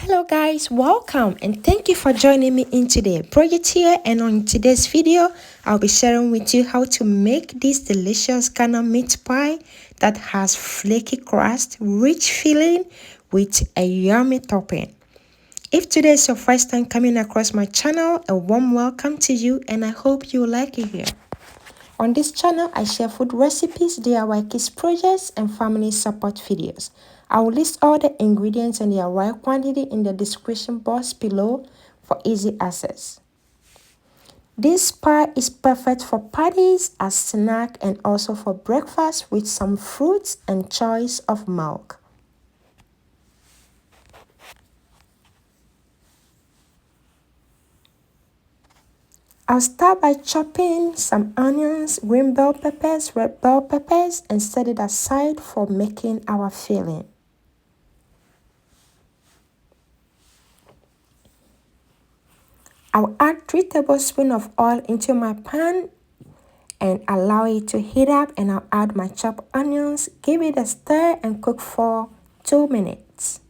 Hello guys, welcome and thank you for joining me in today. Project here, and on today's video I'll be sharing with you how to make this delicious Ghana meat pie that has flaky crust, rich filling with a yummy topping. If today is your first time coming across my channel, a warm welcome to you and I hope you like it here. On this channel, I share food recipes, DIY kids projects, and family support videos. I will list all the ingredients and their right quantity in the description box below for easy access. This pie is perfect for parties, as snack, and also for breakfast with some fruits and choice of milk. I'll start by chopping some onions, green bell peppers, red bell peppers, and set it aside for making our filling. I'll add 3 tablespoons of oil into my pan and allow it to heat up, and I'll add my chopped onions, give it a stir and cook for 2 minutes.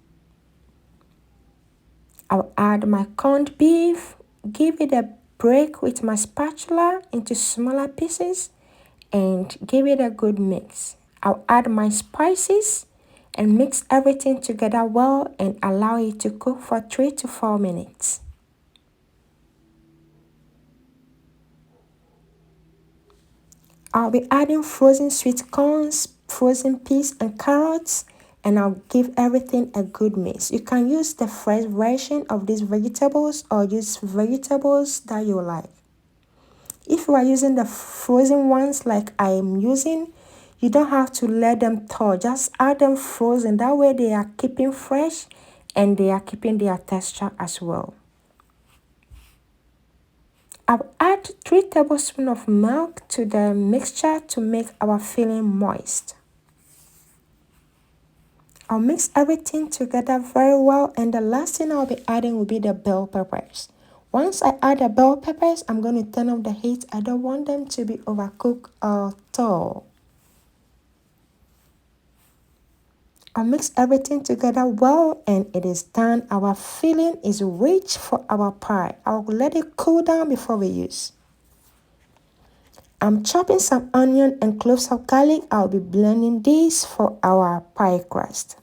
I'll add my corned beef, give it a break with my spatula into smaller pieces and give it a good mix. I'll add my spices and mix everything together well and allow it to cook for 3 to 4 minutes. I'll be adding frozen sweet corns, frozen peas and carrots, and I'll give everything a good mix. You can use the fresh version of these vegetables or use vegetables that you like. If you are using the frozen ones like I am using, you don't have to let them thaw. Just add them frozen. That way they are keeping fresh and they are keeping their texture as well. I'll add 3 tablespoons of milk to the mixture to make our filling moist. I'll mix everything together very well, and the last thing I'll be adding will be the bell peppers. Once I add the bell peppers, I'm going to turn off the heat. I don't want them to be overcooked or thaw. I'll mix everything together well and it is done. Our filling is rich for our pie. I'll let it cool down before we use. I'm chopping some onion and cloves of garlic. I'll be blending this for our pie crust.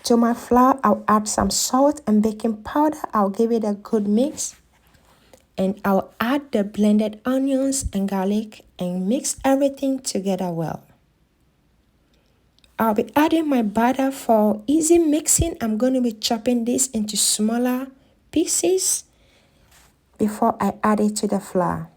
To my flour, I'll add some salt and baking powder. I'll give it a good mix. And I'll add the blended onions and garlic and mix everything together well. I'll be adding my butter for easy mixing. I'm going to be chopping this into smaller pieces before I add it to the flour.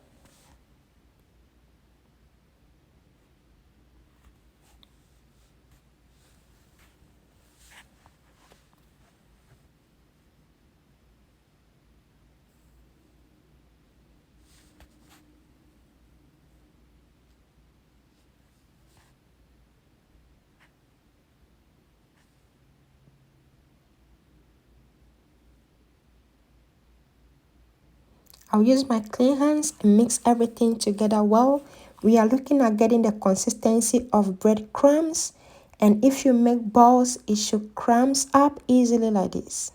I'll use my clean hands and mix everything together well. We are looking at getting the consistency of breadcrumbs, and if you make balls, it should crumbs up easily like this.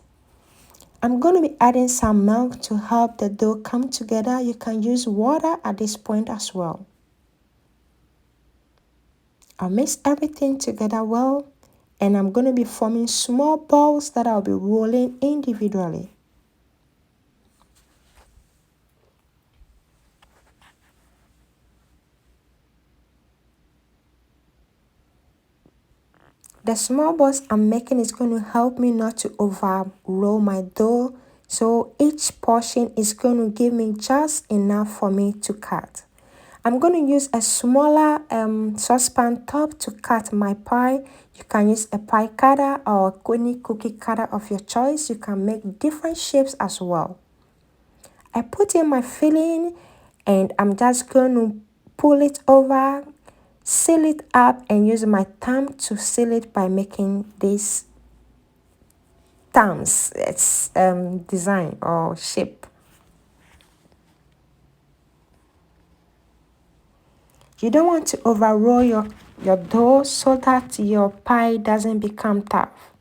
I'm going to be adding some milk to help the dough come together. You can use water at this point as well. I'll mix everything together well, and I'm going to be forming small balls that I'll be rolling individually. The small balls I'm making is going to help me not to over roll my dough. So each portion is going to give me just enough for me to cut. I'm going to use a smaller saucepan top to cut my pie. You can use a pie cutter or any cookie cutter of your choice. You can make different shapes as well. I put in my filling and I'm just going to pull it over, seal it up, and use my thumb to seal it by making this thumbs. It's design or shape. You don't want to overroll your dough so that your pie doesn't become tough.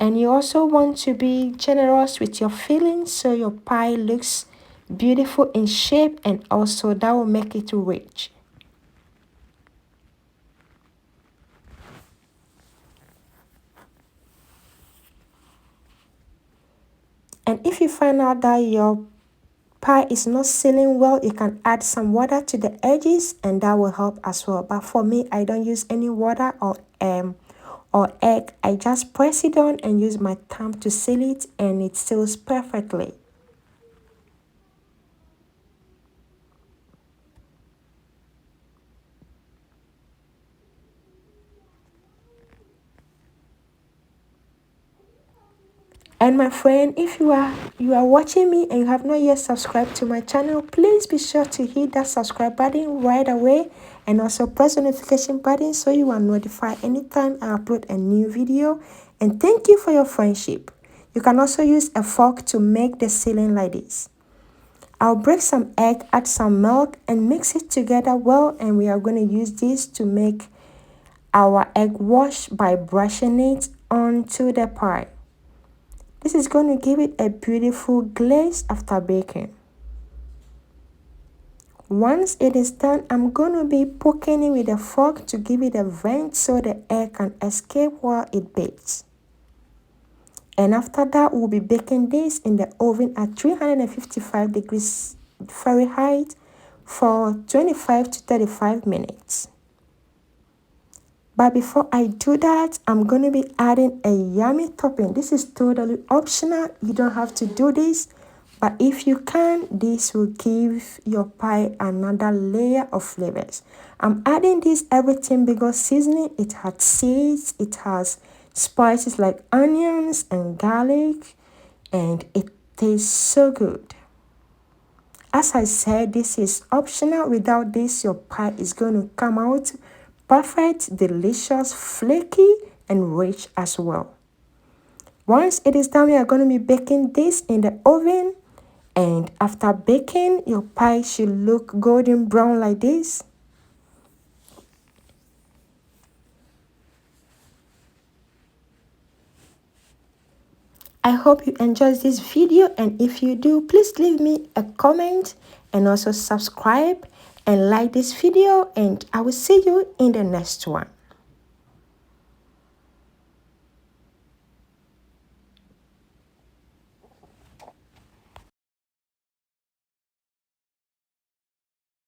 And you also want to be generous with your fillings so your pie looks beautiful in shape, and also that will make it rich. And if you find out that your pie is not sealing well, you can add some water to the edges and that will help as well. But for me, I don't use any water or egg. I just press it on and use my thumb to seal it, and it seals perfectly. And my friend, if you are watching me and you have not yet subscribed to my channel, please be sure to hit that subscribe button right away, and also press the notification button so you are notified anytime I upload a new video. And thank you for your friendship. You can also use a fork to make the sealing like this. I'll break some egg, add some milk, and mix it together well, and we are going to use this to make our egg wash by brushing it onto the pie. This is going to give it a beautiful glaze after baking. Once it is done, I'm going to be poking it with a fork to give it a vent so the air can escape while it bakes. And after that, we'll be baking this in the oven at 355 degrees Fahrenheit for 25 to 35 minutes. But before I do that, I'm going to be adding a yummy topping. This is totally optional. You don't have to do this. But if you can, this will give your pie another layer of flavors. I'm adding this everything because seasoning, it has seeds, it has spices like onions and garlic, and it tastes so good. As I said, this is optional. Without this, your pie is going to come out perfect, delicious, flaky, and rich as well. Once it is done, we are going to be baking this in the oven. And after baking, your pie should look golden brown like this. I hope you enjoyed this video, and if you do, please leave me a comment and also subscribe and like this video, and I will see you in the next one.